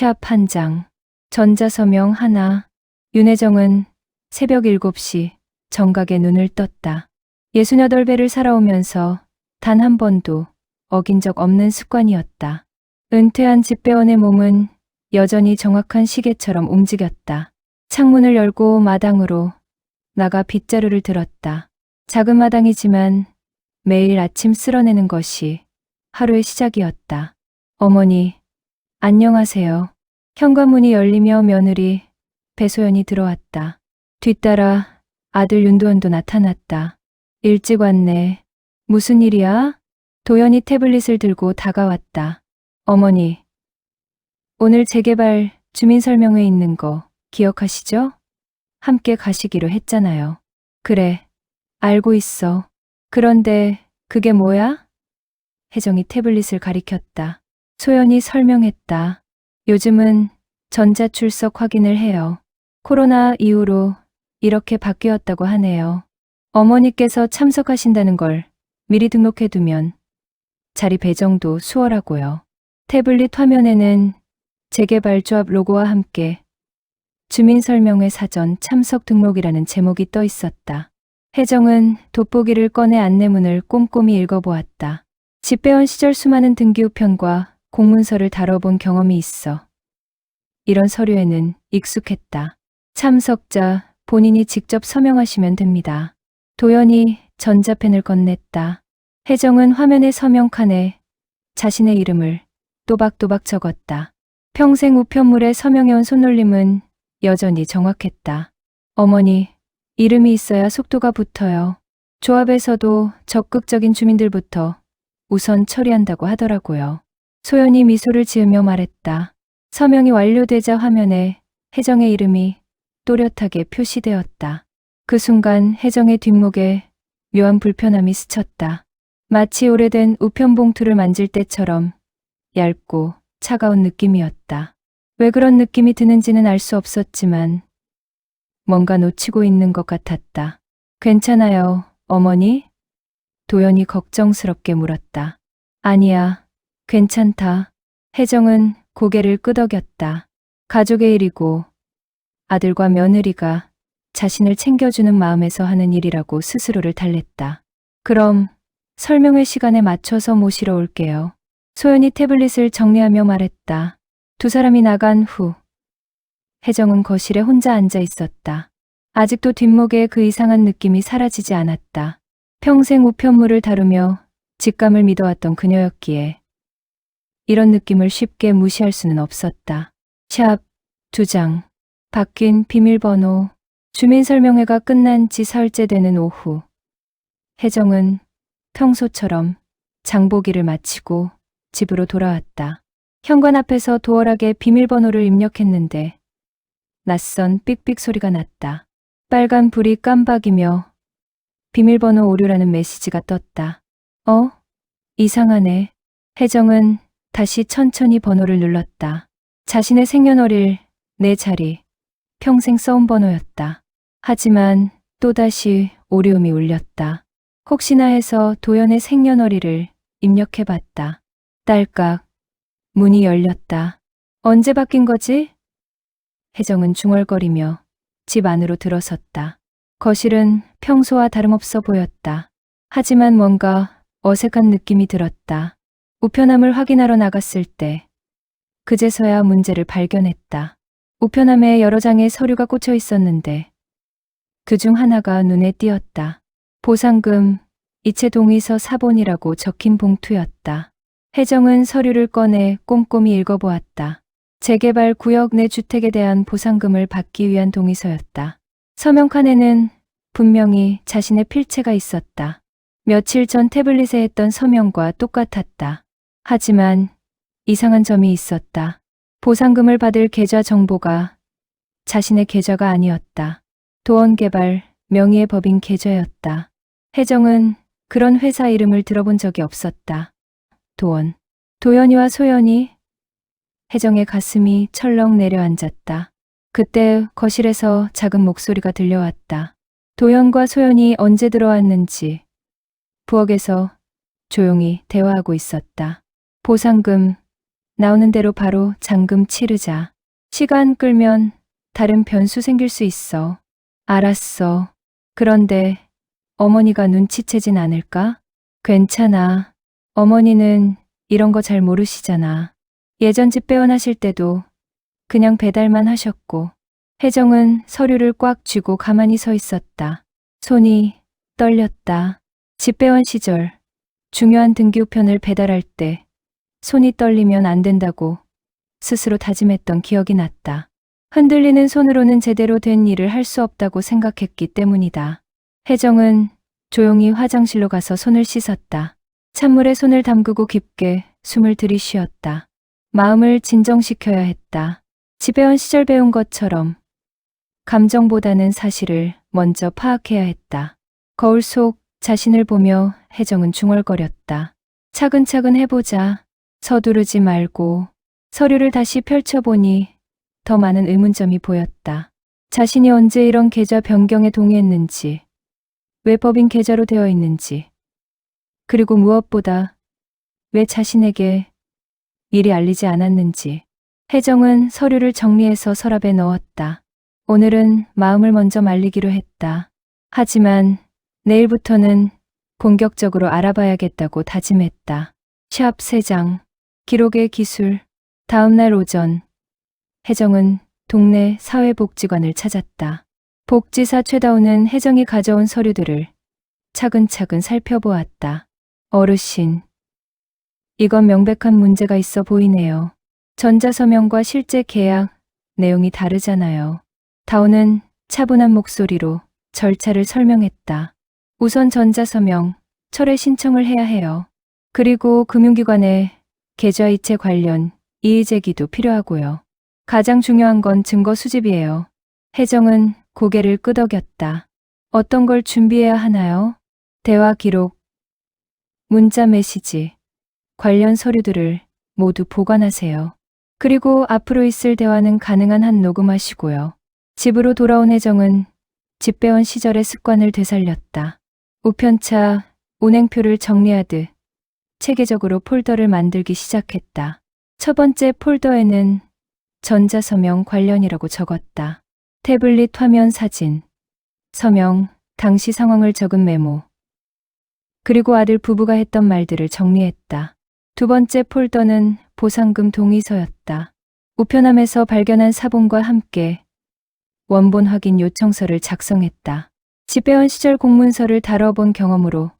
샵 한 장, 전자서명 하나. 윤혜정은 새벽 7시 정각에 눈을 떴다. 68배를 살아오면서 단 한 번도 어긴 적 없는 습관이었다. 은퇴한 집배원의 몸은 여전히 정확한 시계처럼 움직였다. 창문을 열고 마당으로 나가 빗자루를 들었다. 작은 마당이지만 매일 아침 쓸어내는 것이 하루의 시작이었다. 어머니, 안녕하세요. 현관문이 열리며 며느리 배소연이 들어왔다. 뒤따라 아들 윤도현도 나타났다. 일찍 왔네. 무슨 일이야? 도연이 태블릿을 들고 다가왔다. 어머니, 오늘 재개발 주민설명회 있는 거 기억하시죠? 함께 가시기로 했잖아요. 그래, 알고 있어. 그런데 그게 뭐야? 혜정이 태블릿을 가리켰다. 소연이 설명했다. 요즘은 전자출석 확인을 해요. 코로나 이후로 이렇게 바뀌었다고 하네요. 어머니께서 참석하신다는 걸 미리 등록해두면 자리 배정도 수월하고요. 태블릿 화면에는 재개발조합 로고와 함께 주민설명회 사전 참석 등록이라는 제목이 떠 있었다. 혜정은 돋보기를 꺼내 안내문을 꼼꼼히 읽어보았다. 집배원 시절 수많은 등기우편과 공문서를 다뤄본 경험이 있어 이런 서류에는 익숙했다. 참석자 본인이 직접 서명하시면 됩니다. 도연이 전자펜을 건넸다. 혜정은 화면의 서명칸에 자신의 이름을 또박또박 적었다. 평생 우편물에 서명해온 손놀림은 여전히 정확했다. 어머니, 이름이 있어야 속도가 붙어요. 조합에서도 적극적인 주민들부터 우선 처리한다고 하더라고요. 소연이 미소를 지으며 말했다. 서명이 완료되자 화면에 혜정의 이름이 또렷하게 표시되었다. 그 순간 혜정의 뒷목에 묘한 불편함이 스쳤다. 마치 오래된 우편 봉투를 만질 때처럼 얇고 차가운 느낌이었다. 왜 그런 느낌이 드는지는 알 수 없었지만 뭔가 놓치고 있는 것 같았다. 괜찮아요, 어머니? 도연이 걱정스럽게 물었다. 아니야, 괜찮다. 혜정은 고개를 끄덕였다. 가족의 일이고 아들과 며느리가 자신을 챙겨주는 마음에서 하는 일이라고 스스로를 달랬다. 그럼 설명회 시간에 맞춰서 모시러 올게요. 소연이 태블릿을 정리하며 말했다. 두 사람이 나간 후 혜정은 거실에 혼자 앉아 있었다. 아직도 뒷목에 그 이상한 느낌이 사라지지 않았다. 평생 우편물을 다루며 직감을 믿어왔던 그녀였기에 이런 느낌을 쉽게 무시할 수는 없었다. 샵 2장. 바뀐 비밀번호. 주민설명회가 끝난 지 사흘째 되는 오후. 혜정은 평소처럼 장보기를 마치고 집으로 돌아왔다. 현관 앞에서 도어락에 비밀번호를 입력했는데 낯선 삑삑 소리가 났다. 빨간 불이 깜박이며 비밀번호 오류라는 메시지가 떴다. 이상하네. 혜정은 다시 천천히 번호를 눌렀다. 자신의 생년월일, 내 자리, 평생 써온 번호였다. 하지만 또다시 오류음이 울렸다. 혹시나 해서 도연의 생년월일을 입력해봤다. 딸깍, 문이 열렸다. 언제 바뀐 거지? 혜정은 중얼거리며 집 안으로 들어섰다. 거실은 평소와 다름없어 보였다. 하지만 뭔가 어색한 느낌이 들었다. 우편함을 확인하러 나갔을 때 그제서야 문제를 발견했다. 우편함에 여러 장의 서류가 꽂혀 있었는데 그중 하나가 눈에 띄었다. 보상금, 이체 동의서 사본이라고 적힌 봉투였다. 혜정은 서류를 꺼내 꼼꼼히 읽어보았다. 재개발 구역 내 주택에 대한 보상금을 받기 위한 동의서였다. 서명칸에는 분명히 자신의 필체가 있었다. 며칠 전 태블릿에 했던 서명과 똑같았다. 하지만 이상한 점이 있었다. 보상금을 받을 계좌 정보가 자신의 계좌가 아니었다. 도원개발 명의의 법인 계좌였다. 혜정은 그런 회사 이름을 들어본 적이 없었다. 도원. 도연이와 소연이. 혜정의 가슴이 철렁 내려앉았다. 그때 거실에서 작은 목소리가 들려왔다. 도연과 소연이 언제 들어왔는지 부엌에서 조용히 대화하고 있었다. 보상금 나오는 대로 바로 잔금 치르자. 시간 끌면 다른 변수 생길 수 있어. 알았어. 그런데 어머니가 눈치채진 않을까? 괜찮아. 어머니는 이런 거 잘 모르시잖아. 예전 집 배원하실 때도 그냥 배달만 하셨고. 혜정은 서류를 꽉 쥐고 가만히 서 있었다. 손이 떨렸다. 집 배원 시절 중요한 등기우편을 배달할 때 손이 떨리면 안 된다고 스스로 다짐했던 기억이 났다. 흔들리는 손으로는 제대로 된 일을 할 수 없다고 생각했기 때문이다. 혜정은 조용히 화장실로 가서 손을 씻었다. 찬물에 손을 담그고 깊게 숨을 들이쉬었다. 마음을 진정시켜야 했다. 집배원 시절 배운 것처럼 감정보다는 사실을 먼저 파악해야 했다. 거울 속 자신을 보며 혜정은 중얼거렸다. 차근차근 해보자. 서두르지 말고. 서류를 다시 펼쳐보니 더 많은 의문점이 보였다. 자신이 언제 이런 계좌 변경에 동의했는지, 왜 법인 계좌로 되어 있는지, 그리고 무엇보다 왜 자신에게 미리 알리지 않았는지. 혜정은 서류를 정리해서 서랍에 넣었다. 오늘은 마음을 먼저 말리기로 했다. 하지만 내일부터는 본격적으로 알아봐야겠다고 다짐했다. 샵 3장, 기록의 기술. 다음 날 오전, 혜정은 동네 사회복지관을 찾았다. 복지사 최다우는 혜정이 가져온 서류들을 차근차근 살펴보았다. 어르신, 이건 명백한 문제가 있어 보이네요. 전자서명과 실제 계약 내용이 다르잖아요. 다우는 차분한 목소리로 절차를 설명했다. 우선 전자서명, 철회 신청을 해야 해요. 그리고 금융기관에 계좌이체 관련 이의제기도 필요하고요. 가장 중요한 건 증거 수집이에요. 혜정은 고개를 끄덕였다. 어떤 걸 준비해야 하나요? 대화 기록, 문자 메시지, 관련 서류들을 모두 보관하세요. 그리고 앞으로 있을 대화는 가능한 한 녹음하시고요. 집으로 돌아온 혜정은 집배원 시절의 습관을 되살렸다. 우편차, 운행표를 정리하듯 체계적으로 폴더를 만들기 시작했다. 첫 번째 폴더에는 전자서명 관련이라고 적었다. 태블릿 화면 사진, 서명, 당시 상황을 적은 메모, 그리고 아들 부부가 했던 말들을 정리했다. 두 번째 폴더는 보상금 동의서였다. 우편함에서 발견한 사본과 함께 원본 확인 요청서를 작성했다. 집배원 시절 공문서를 다뤄본 경험으로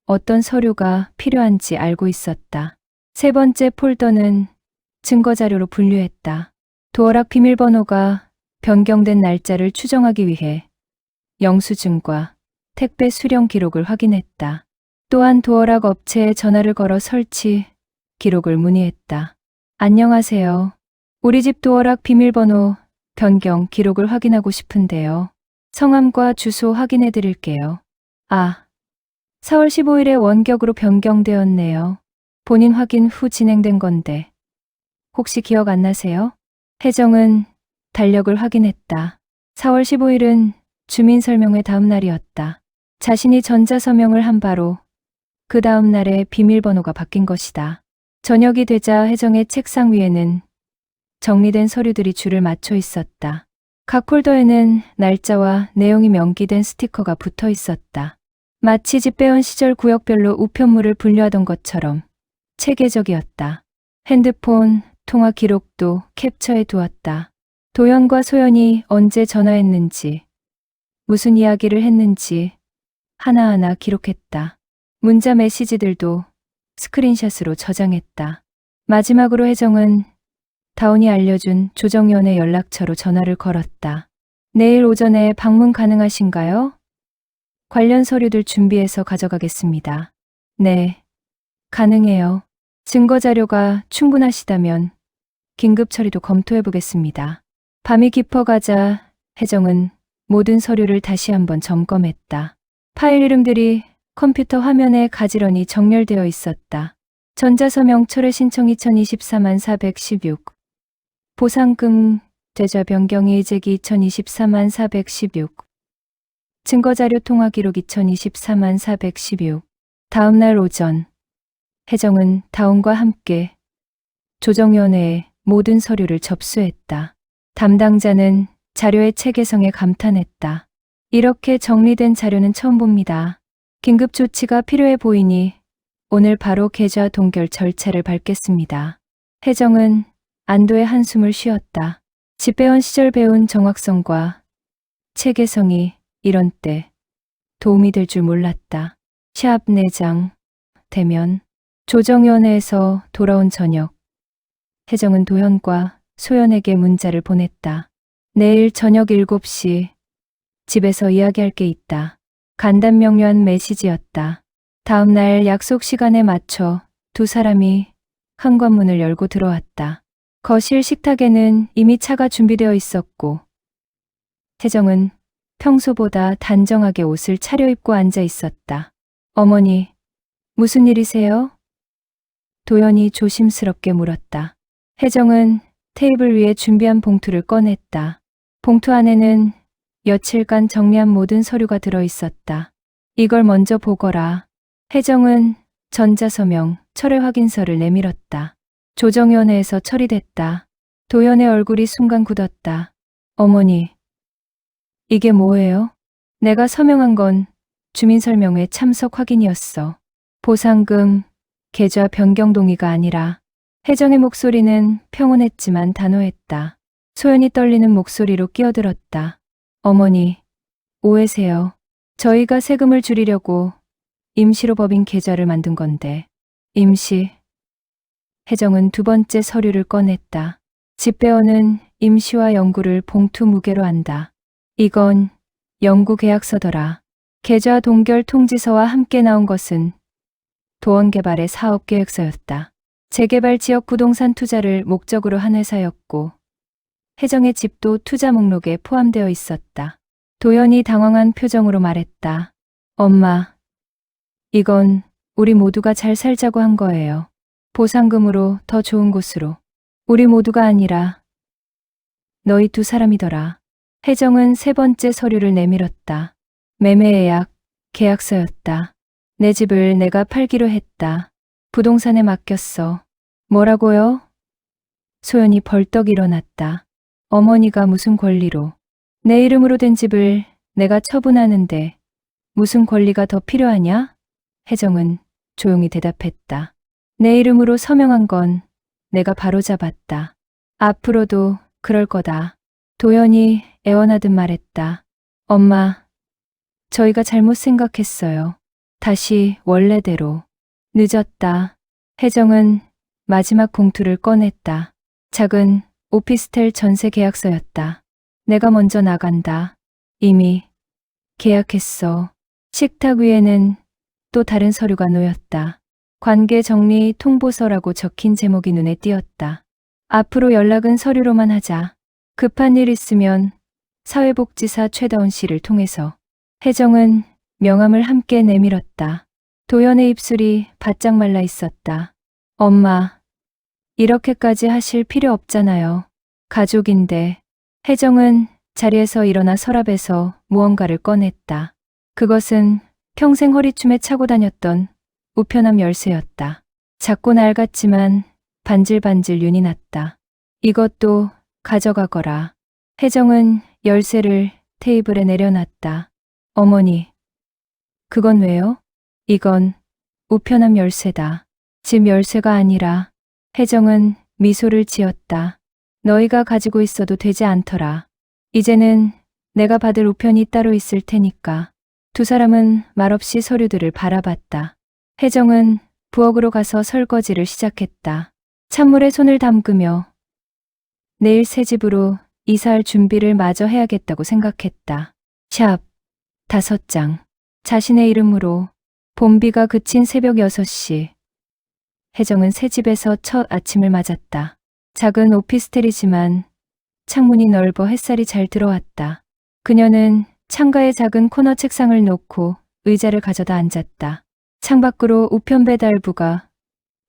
어떤 서류가 필요한지 알고 있었다. 세 번째 폴더는 증거자료로 분류했다. 도어락 비밀번호가 변경된 날짜를 추정하기 위해 영수증과 택배 수령 기록을 확인했다. 또한 도어락 업체에 전화를 걸어 설치 기록을 문의했다. 안녕하세요. 우리 집 도어락 비밀번호 변경 기록을 확인하고 싶은데요. 성함과 주소 확인해 드릴게요. 4월 15일에 원격으로 변경되었네요. 본인 확인 후 진행된 건데 혹시 기억 안 나세요? 혜정은 달력을 확인했다. 4월 15일은 주민설명회 다음 날이었다. 자신이 전자서명을 한 바로 그 다음 날에 비밀번호가 바뀐 것이다. 저녁이 되자 혜정의 책상 위에는 정리된 서류들이 줄을 맞춰 있었다. 각 폴더에는 날짜와 내용이 명기된 스티커가 붙어 있었다. 마치 집배원 시절 구역별로 우편물을 분류하던 것처럼 체계적이었다. 핸드폰 통화 기록도 캡처해 두었다. 도연과 소연이 언제 전화했는지, 무슨 이야기를 했는지 하나하나 기록했다. 문자 메시지들도 스크린샷으로 저장했다. 마지막으로 혜정은 다운이 알려준 조정위원회 연락처로 전화를 걸었다. 내일 오전에 방문 가능하신가요? 관련 서류들 준비해서 가져가겠습니다. 네, 가능해요. 증거자료가 충분하시다면 긴급 처리도 검토해 보겠습니다. 밤이 깊어가자 혜정은 모든 서류를 다시 한번 점검했다. 파일 이름들이 컴퓨터 화면에 가지런히 정렬되어 있었다. 전자서명 철회 신청 2024만 416, 보상금 계좌 변경 이의제기 2024만 416, 증거자료 통화 기록 2024만 416. 다음 날 오전, 혜정은 다운과 함께 조정위원회에 모든 서류를 접수했다. 담당자는 자료의 체계성에 감탄했다. 이렇게 정리된 자료는 처음 봅니다. 긴급 조치가 필요해 보이니 오늘 바로 계좌 동결 절차를 밟겠습니다. 혜정은 안도의 한숨을 쉬었다. 집배원 시절 배운 정확성과 체계성이 이런 때 도움이 될 줄 몰랐다. 샵 내장 대면 조정위원회에서 돌아온 저녁, 혜정은 도현과 소연에게 문자를 보냈다. 내일 저녁 7시 집에서 이야기할 게 있다. 간단명료한 메시지였다. 다음 날 약속 시간에 맞춰 두 사람이 현관문을 열고 들어왔다. 거실 식탁에는 이미 차가 준비되어 있었고 혜정은 평소보다 단정하게 옷을 차려입고 앉아 있었다. 어머니, 무슨 일이세요? 도연이 조심스럽게 물었다. 혜정은 테이블 위에 준비한 봉투를 꺼냈다. 봉투 안에는 며칠간 정리한 모든 서류가 들어 있었다. 이걸 먼저 보거라. 혜정은 전자서명, 철회 확인서를 내밀었다. 조정위원회에서 처리됐다. 도연의 얼굴이 순간 굳었다. 어머니, 이게 뭐예요? 내가 서명한 건 주민설명회 참석 확인이었어. 보상금, 계좌 변경 동의가 아니라. 혜정의 목소리는 평온했지만 단호했다. 소연이 떨리는 목소리로 끼어들었다. 어머니, 오해세요. 저희가 세금을 줄이려고 임시로 법인 계좌를 만든 건데. 임시. 혜정은 두 번째 서류를 꺼냈다. 집배원은 임시와 영구를 봉투 무게로 한다. 이건 영구 계약서더라. 계좌 동결 통지서와 함께 나온 것은 도원개발의 사업계획서였다. 재개발 지역 부동산 투자를 목적으로 한 회사였고 혜정의 집도 투자 목록에 포함되어 있었다. 도연이 당황한 표정으로 말했다. 엄마, 이건 우리 모두가 잘 살자고 한 거예요. 보상금으로 더 좋은 곳으로. 우리 모두가 아니라 너희 두 사람이더라. 혜정은 세 번째 서류를 내밀었다. 매매예약, 계약서였다. 내 집을 내가 팔기로 했다. 부동산에 맡겼어. 뭐라고요? 소연이 벌떡 일어났다. 어머니가 무슨 권리로. 내 이름으로 된 집을 내가 처분하는데 무슨 권리가 더 필요하냐? 혜정은 조용히 대답했다. 내 이름으로 서명한 건 내가 바로잡았다. 앞으로도 그럴 거다. 도연이 애원하듯 말했다. 엄마, 저희가 잘못 생각했어요. 다시 원래대로. 늦었다. 혜정은 마지막 봉투를 꺼냈다. 작은 오피스텔 전세 계약서였다. 내가 먼저 나간다. 이미 계약했어. 식탁 위에는 또 다른 서류가 놓였다. 관계 정리 통보서라고 적힌 제목이 눈에 띄었다. 앞으로 연락은 서류로만 하자. 급한 일 있으면 사회복지사 최다운 씨를 통해서. 혜정은 명함을 함께 내밀었다. 도연의 입술이 바짝 말라 있었다. 엄마, 이렇게까지 하실 필요 없잖아요. 가족인데. 혜정은 자리에서 일어나 서랍에서 무언가를 꺼냈다. 그것은 평생 허리춤에 차고 다녔던 우편함 열쇠였다. 작고 낡았지만 반질반질 윤이 났다. 이것도 가져가거라. 혜정은 열쇠를 테이블에 내려놨다. 어머니, 그건 왜요? 이건 우편함 열쇠다. 집 열쇠가 아니라. 혜정은 미소를 지었다. 너희가 가지고 있어도 되지 않더라. 이제는 내가 받을 우편이 따로 있을 테니까. 두 사람은 말없이 서류들을 바라봤다. 혜정은 부엌으로 가서 설거지를 시작했다. 찬물에 손을 담그며 내일 새 집으로 이사할 준비를 마저 해야겠다고 생각했다. 샵 5장. 자신의 이름으로. 봄비가 그친 새벽 6시. 혜정은 새 집에서 첫 아침을 맞았다. 작은 오피스텔이지만 창문이 넓어 햇살이 잘 들어왔다. 그녀는 창가에 작은 코너 책상을 놓고 의자를 가져다 앉았다. 창밖으로 우편 배달부가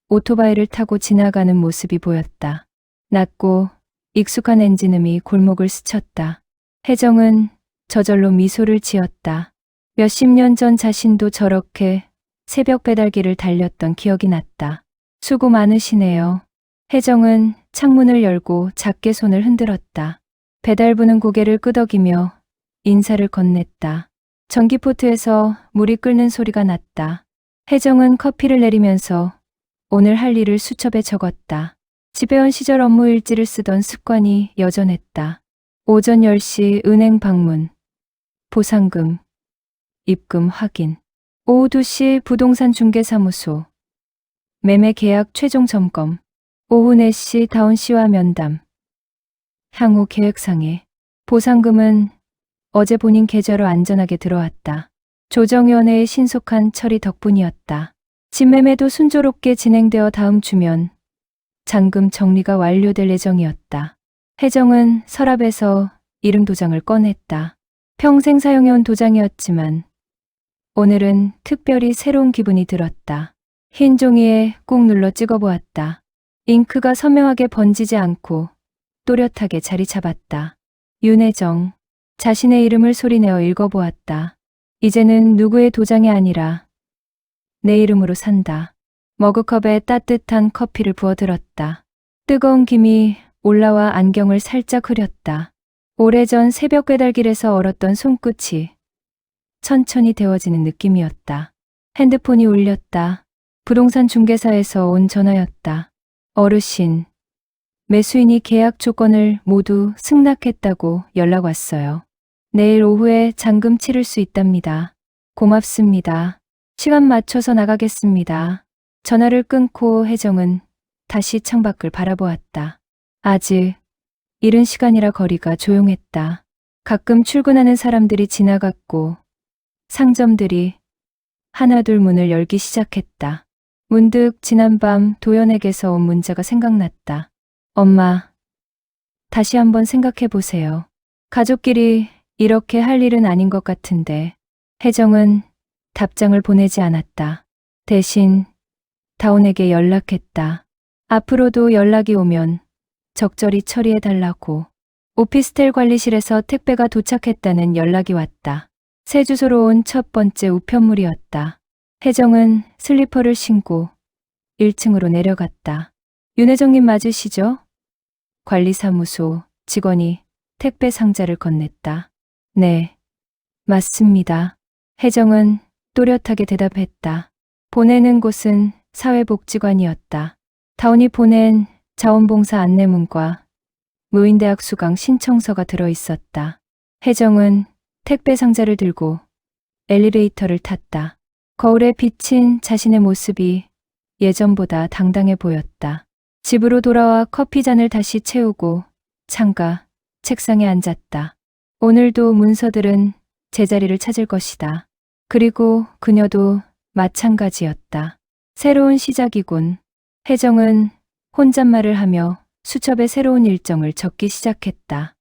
오토바이를 타고 지나가는 모습이 보였다. 낮고 익숙한 엔진음이 골목을 스쳤다. 혜정은 저절로 미소를 지었다. 몇십 년 전 자신도 저렇게 새벽 배달기를 달렸던 기억이 났다. 수고 많으시네요. 혜정은 창문을 열고 작게 손을 흔들었다. 배달부는 고개를 끄덕이며 인사를 건넸다. 전기포트에서 물이 끓는 소리가 났다. 혜정은 커피를 내리면서 오늘 할 일을 수첩에 적었다. 집배원 시절 업무 일지를 쓰던 습관이 여전했다. 오전 10시 은행 방문, 보상금, 입금 확인. 오후 2시 부동산 중개사무소, 매매 계약 최종 점검. 오후 4시 다운 씨와 면담. 향후 계획상에. 보상금은 어제 본인 계좌로 안전하게 들어왔다. 조정위원회의 신속한 처리 덕분이었다. 집매매도 순조롭게 진행되어 다음 주면 잔금 정리가 완료될 예정이었다. 혜정은 서랍에서 이름 도장을 꺼냈다. 평생 사용해온 도장이었지만 오늘은 특별히 새로운 기분이 들었다. 흰 종이에 꾹 눌러 찍어보았다. 잉크가 선명하게 번지지 않고 또렷하게 자리 잡았다. 윤혜정. 자신의 이름을 소리내어 읽어보았다. 이제는 누구의 도장이 아니라 내 이름으로 산다. 머그컵에 따뜻한 커피를 부어들었다. 뜨거운 김이 올라와 안경을 살짝 흐렸다. 오래전 새벽 배달길에서 얼었던 손끝이 천천히 데워지는 느낌이었다. 핸드폰이 울렸다. 부동산 중개사에서 온 전화였다. 어르신, 매수인이 계약 조건을 모두 승낙했다고 연락 왔어요. 내일 오후에 잔금 치를 수 있답니다. 고맙습니다. 시간 맞춰서 나가겠습니다. 전화를 끊고 혜정은 다시 창밖을 바라보았다. 아직 이른 시간이라 거리가 조용했다. 가끔 출근하는 사람들이 지나갔고 상점들이 하나둘 문을 열기 시작했다. 문득 지난밤 도연에게서 온 문자가 생각났다. 엄마, 다시 한번 생각해 보세요. 가족끼리 이렇게 할 일은 아닌 것 같은데. 혜정은 답장을 보내지 않았다. 대신 다온에게 연락했다. 앞으로도 연락이 오면 적절히 처리해 달라고. 오피스텔 관리실에서 택배가 도착했다는 연락이 왔다. 새 주소로 온 첫 번째 우편물이었다. 혜정은 슬리퍼를 신고 1층으로 내려갔다. 윤혜정님 맞으시죠? 관리사무소 직원이 택배 상자를 건넸다. 네, 맞습니다. 혜정은 또렷하게 대답했다. 보내는 곳은 사회복지관이었다. 다운이 보낸 자원봉사 안내문과 무인대학 수강 신청서가 들어있었다. 혜정은 택배 상자를 들고 엘리베이터를 탔다. 거울에 비친 자신의 모습이 예전보다 당당해 보였다. 집으로 돌아와 커피잔을 다시 채우고 창가 책상에 앉았다. 오늘도 문서들은 제자리를 찾을 것이다. 그리고 그녀도 마찬가지였다. 새로운 시작이군. 혜정은 혼잣말을 하며 수첩에 새로운 일정을 적기 시작했다.